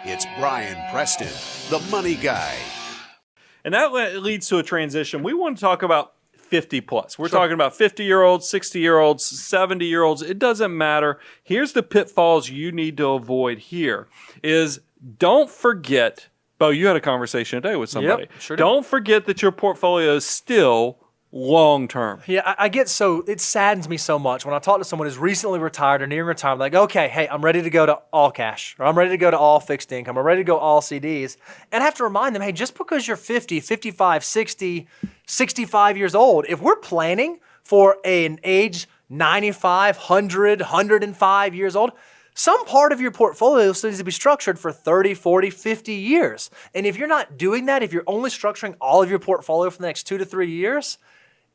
It's Brian Preston, the money guy. And that leads to a transition. We want to talk about 50 plus. We're talking about 50-year-olds, 60-year-olds, 70-year-olds. It doesn't matter. Here's the pitfalls you need to avoid here is don't forget, Bo, you had a conversation today with somebody. Yep, sure did. Don't forget that your portfolio is still long-term. Yeah, I get it saddens me so much when I talk to someone who's recently retired or near retirement, like, okay, hey, I'm ready to go to all cash, or I'm ready to go to all fixed income, I'm ready to go all CDs. And I have to remind them, hey, just because you're 50, 55, 60, 65 years old, if we're planning for an age 95, 100, 105 years old, some part of your portfolio still needs to be structured for 30, 40, 50 years. And if you're not doing that, if you're only structuring all of your portfolio for the next 2 to 3 years,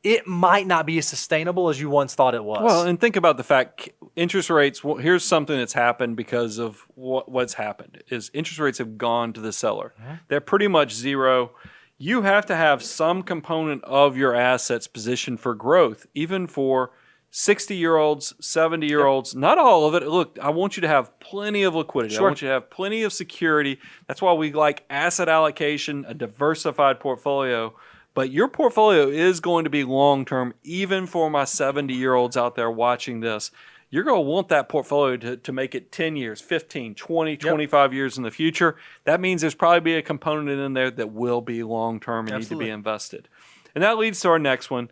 it might not be as sustainable as you once thought it was. Well, and think about the fact interest rates, well, here's something that's happened because of what's happened, is interest rates have gone to the cellar. Mm-hmm. They're pretty much zero. You have to have some component of your assets positioned for growth, even for 60-year-olds, 70-year-olds, not all of it. Look, I want you to have plenty of liquidity. Sure. I want you to have plenty of security. That's why we like asset allocation, a diversified portfolio. But your portfolio is going to be long-term, even for my 70-year-olds out there watching this. You're going to want that portfolio to make it 10 years, 15, 20, 25 years in the future. That means there's probably be a component in there that will be long-term and need to be invested. And that leads to our next one.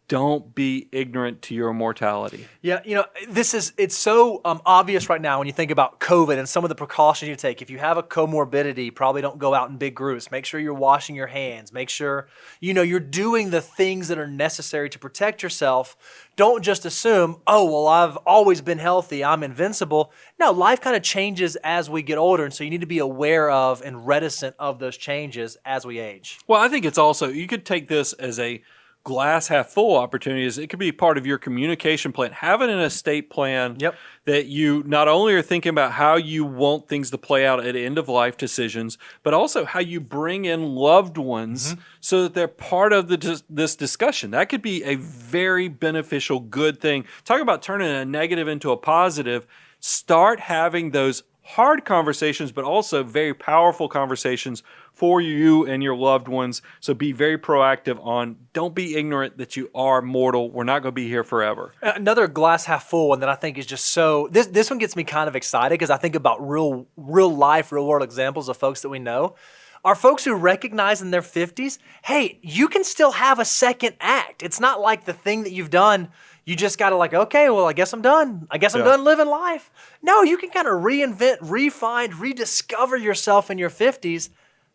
Don't be ignorant to your mortality. Yeah, it's so obvious right now when you think about COVID and some of the precautions you take. If you have a comorbidity, probably don't go out in big groups. Make sure you're washing your hands. Make sure, you're doing the things that are necessary to protect yourself. Don't just assume, oh, well, I've always been healthy, I'm invincible. No, life kind of changes as we get older, and so you need to be aware of and reticent of those changes as we age. Well, I think it's also, you could take this as a glass half full opportunities. It could be part of your communication plan. Having an estate plan that you not only are thinking about how you want things to play out at end of life decisions, but also how you bring in loved ones so that they're part of this discussion. That could be a very beneficial, good thing. Talk about turning a negative into a positive. Start having those hard conversations, but also very powerful conversations for you and your loved ones. So be very proactive on, don't be ignorant that you are mortal. We're not going to be here forever. Another glass half full one that I think is just so, this one gets me kind of excited because I think about real life, real world examples of folks that we know. Are folks who recognize in their 50s, hey, you can still have a second act. It's not like the thing that you've done, you just got to okay, well, I guess I'm done. I guess I'm done living life. No, you can kind of reinvent, refine, rediscover yourself in your 50s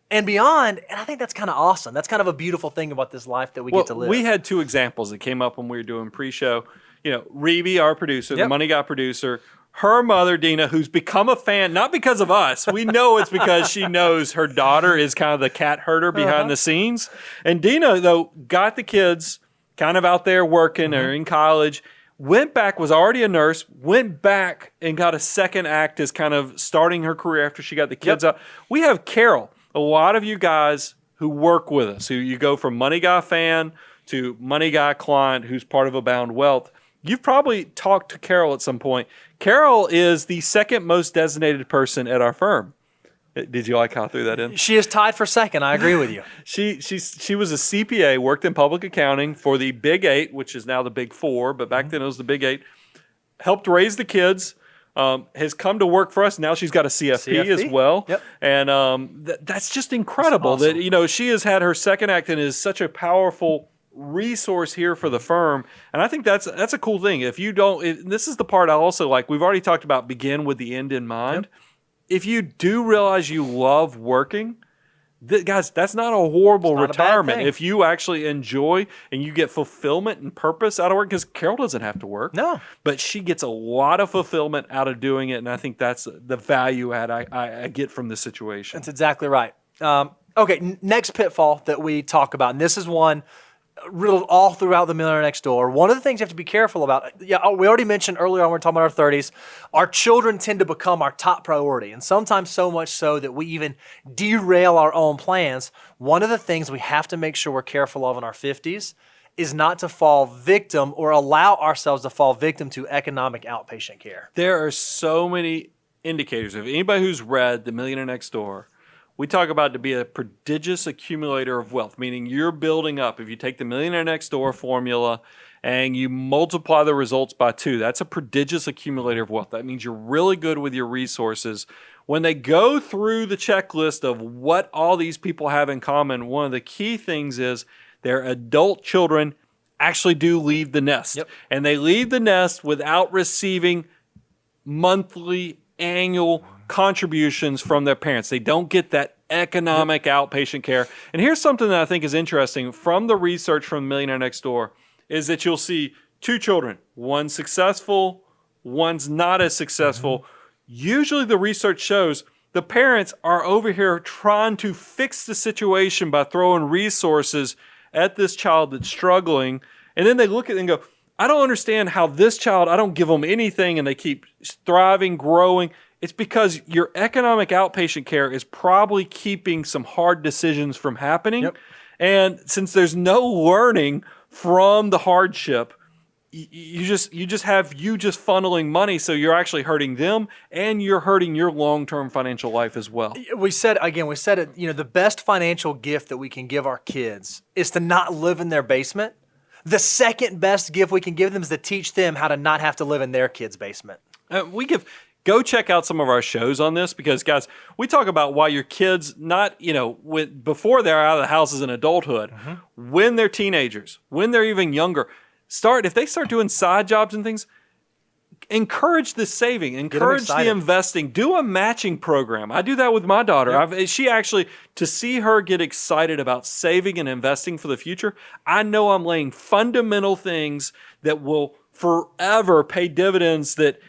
and beyond. And I think that's kind of awesome. That's kind of a beautiful thing about this life that we get to live. We had two examples that came up when we were doing pre-show. Reeve, our producer, the Money Guy producer, her mother, Dina, who's become a fan, not because of us. We know it's because she knows her daughter is kind of the cat herder behind the scenes. And Dina, though, got the kids kind of out there working or in college, went back, was already a nurse, went back and got a second act as kind of starting her career after she got the kids out. We have Carol, a lot of you guys who work with us, who you go from Money Guy fan to Money Guy client who's part of Abound Wealth. You've probably talked to Carol at some point. Carol is the second most designated person at our firm. Did you like how I threw that in? She is tied for second. I agree with you. She was a CPA, worked in public accounting for the Big 8, which is now the Big 4, but back then it was the Big 8. Helped raise the kids, has come to work for us. Now she's got a CFP as well. Yep. And that's just incredible that's awesome. That she has had her second act and is such a powerful resource here for the firm. And I think that's a cool thing. If you don't, this is the part I also like. We've already talked about begin with the end in mind. Yep. If you do realize you love working, guys, that's not a horrible retirement. If you actually enjoy and you get fulfillment and purpose out of work, because Carol doesn't have to work. No. But she gets a lot of fulfillment out of doing it, and I think that's the value add I get from this situation. That's exactly right. Okay, next pitfall that we talk about, and this is one riddled all throughout The Millionaire Next Door. One of the things you have to be careful about, we already mentioned earlier on when we were talking about our 30s, our children tend to become our top priority, and sometimes so much so that we even derail our own plans. One of the things we have to make sure we're careful of in our 50s is not to fall victim or allow ourselves to fall victim to economic outpatient care. There are so many indicators. If anybody who's read The Millionaire Next Door, we talk about to be a prodigious accumulator of wealth, meaning you're building up. If you take the Millionaire Next Door formula and you multiply the results by 2, that's a prodigious accumulator of wealth. That means you're really good with your resources. When they go through the checklist of what all these people have in common, one of the key things is their adult children actually do leave the nest. Yep. And they leave the nest without receiving monthly, annual contributions from their parents. They don't get that economic outpatient care. And here's something that I think is interesting from the research from Millionaire Next Door is that you'll see 2 children, one successful, one's not as successful. Usually the research shows the parents are over here trying to fix the situation by throwing resources at this child that's struggling. And then they look at it and go, I don't understand how this child, I don't give them anything and they keep thriving, growing. It's because your economic outpatient care is probably keeping some hard decisions from happening. Yep. And since there's no learning from the hardship, you just funneling money, so you're actually hurting them and you're hurting your long-term financial life as well. We said it, the best financial gift that we can give our kids is to not live in their basement. The second best gift we can give them is to teach them how to not have to live in their kid's basement. Go check out some of our shows on this because, guys, we talk about why your kids before they're out of the house as an adulthood, when they're teenagers, when they're even younger, if they start doing side jobs and things, encourage the saving, encourage the investing, do a matching program. I do that with my daughter. Yep. She actually, to see her get excited about saving and investing for the future, I know I'm laying fundamental things that will forever pay dividends that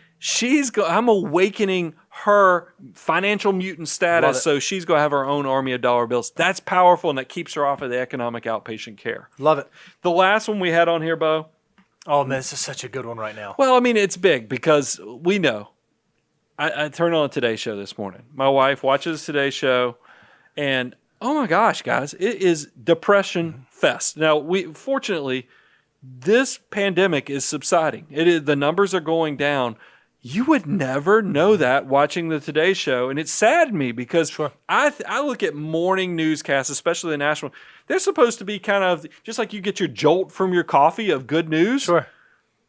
I'm awakening her financial mutant status, so she's going to have her own army of dollar bills. That's powerful, and that keeps her off of the economic outpatient care. Love it. The last one we had on here, Bo. Oh, man, this is such a good one right now. Well, I mean, it's big because we know. I turned on a Today Show this morning. My wife watches Today Show, and oh my gosh, guys, it is depression fest. Now, fortunately, this pandemic is subsiding. The numbers are going down. You would never know that watching the Today Show, and it saddened me because I look at morning newscasts, especially the national. They're supposed to be kind of just like you get your jolt from your coffee of good news. Sure.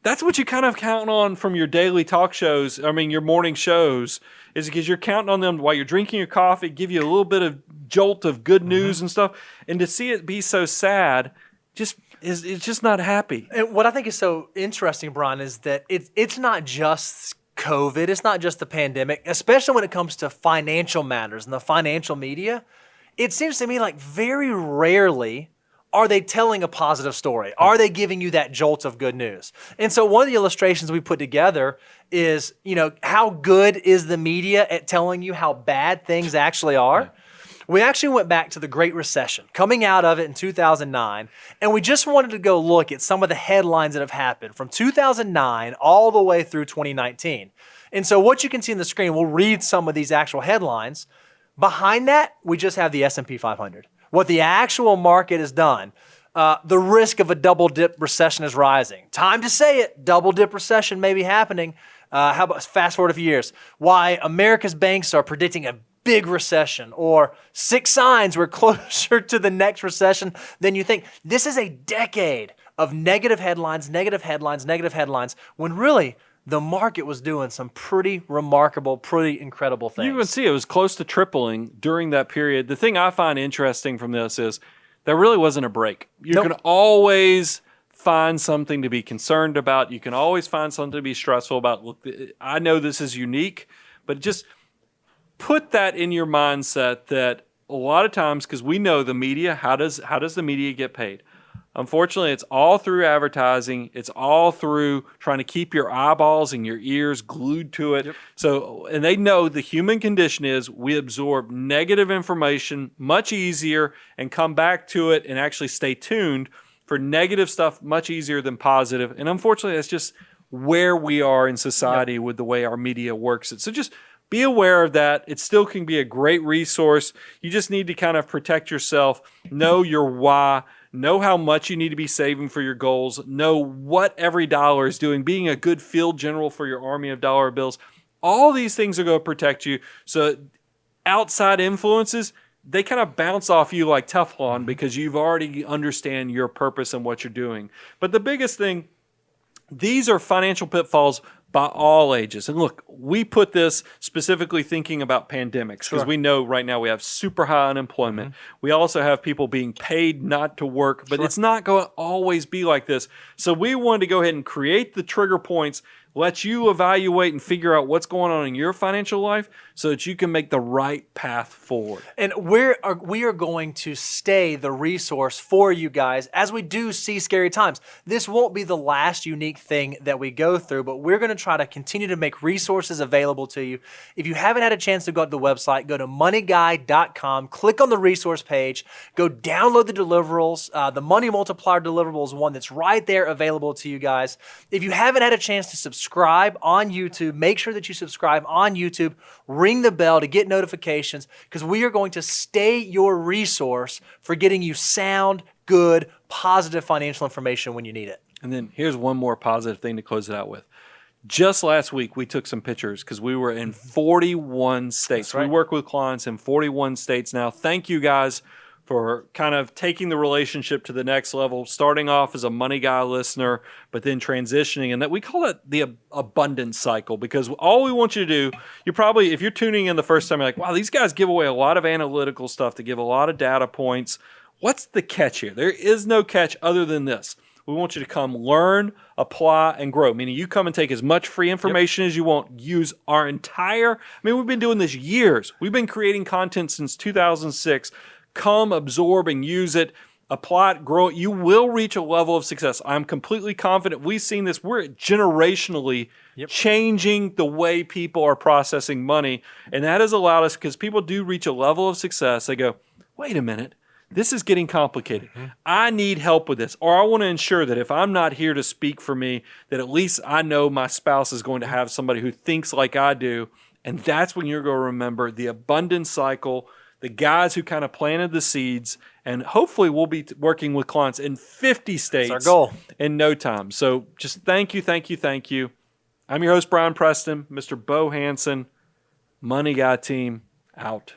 That's what you kind of count on from your daily talk shows. I mean, your morning shows is because you're counting on them while you're drinking your coffee, give you a little bit of jolt of good news and stuff. And to see it be so sad, it's just not happy. And what I think is so interesting, Brian, is that it's not just COVID. It's not just the pandemic, especially when it comes to financial matters and the financial media. It seems to me like very rarely are they telling a positive story. Are they giving you that jolt of good news? And so one of the illustrations we put together is, how good is the media at telling you how bad things actually are? We actually went back to the Great Recession, coming out of it in 2009, and we just wanted to go look at some of the headlines that have happened from 2009 all the way through 2019. And so what you can see on the screen, we'll read some of these actual headlines. Behind that, we just have the S&P 500. What the actual market has done. The risk of a double-dip recession is rising. Time to say it, double-dip recession may be happening. How about fast forward a few years? Why America's banks are predicting a big recession, or 6 signs we're closer to the next recession than you think. This is a decade of negative headlines, when really the market was doing some pretty remarkable, pretty incredible things. You can see it was close to tripling during that period. The thing I find interesting from this is there really wasn't a break. You can always find something to be concerned about. You can always find something to be stressful about. Look, I know this is unique, but just put that in your mindset that a lot of times, because we know the media, how does the media get paid? Unfortunately, it's all through advertising. It's all through trying to keep your eyeballs and your ears glued to it. Yep. So, and they know the human condition is we absorb negative information much easier and come back to it and actually stay tuned for negative stuff much easier than positive. And unfortunately, that's just where we are in society with the way our media works it. So just be aware of that. It still can be a great resource. You just need to kind of protect yourself, know your why, know how much you need to be saving for your goals, know what every dollar is doing, being a good field general for your army of dollar bills. All these things are going to protect you. So outside influences, they kind of bounce off you like Teflon because you've already understand your purpose and what you're doing. But the biggest thing, these are financial pitfalls by all ages. And look, we put this specifically thinking about pandemics because we know right now we have super high unemployment. We also have people being paid not to work, but it's not going to always be like this. So we wanted to go ahead and create the trigger points, let you evaluate and figure out what's going on in your financial life so that you can make the right path forward. And we are going to stay the resource for you guys as we do see scary times. This won't be the last unique thing that we go through, but we're going to try to continue to make resources available to you. If you haven't had a chance to go to the website, go to moneyguy.com, click on the resource page, go download the deliverables. The Money Multiplier deliverable is one that's right there available to you guys. If you haven't had a chance to subscribe on YouTube, make sure that you subscribe on YouTube, ring the bell to get notifications because we are going to stay your resource for getting you sound, good, positive financial information when you need it. And then here's one more positive thing to close it out with. Just last week, we took some pictures because we were in 41 states. That's right. We work with clients in 41 states now. Thank you guys for kind of taking the relationship to the next level, starting off as a Money Guy listener, but then transitioning. And that we call it the abundance cycle because all we want you to do, you probably, if you're tuning in the first time, you're like, wow, these guys give away a lot of analytical stuff. They give a lot of data points. What's the catch here? There is no catch other than this. We want you to come learn, apply, and grow, meaning you come and take as much free information as you want. Use our entire, we've been doing this years. We've been creating content since 2006. Come, absorb, and use it. Apply it, grow it. You will reach a level of success. I'm completely confident. We've seen this. We're generationally changing the way people are processing money. And that has allowed us, because people do reach a level of success, they go, wait a minute. This is getting complicated. I need help with this. Or I want to ensure that if I'm not here to speak for me, that at least I know my spouse is going to have somebody who thinks like I do. And that's when you're going to remember the abundance cycle, the guys who kind of planted the seeds, and hopefully we'll be working with clients in 50 states That's our goal. in no time. So just thank you, thank you, thank you. I'm your host, Brian Preston, Mr. Bo Hansen, Money Guy team, out.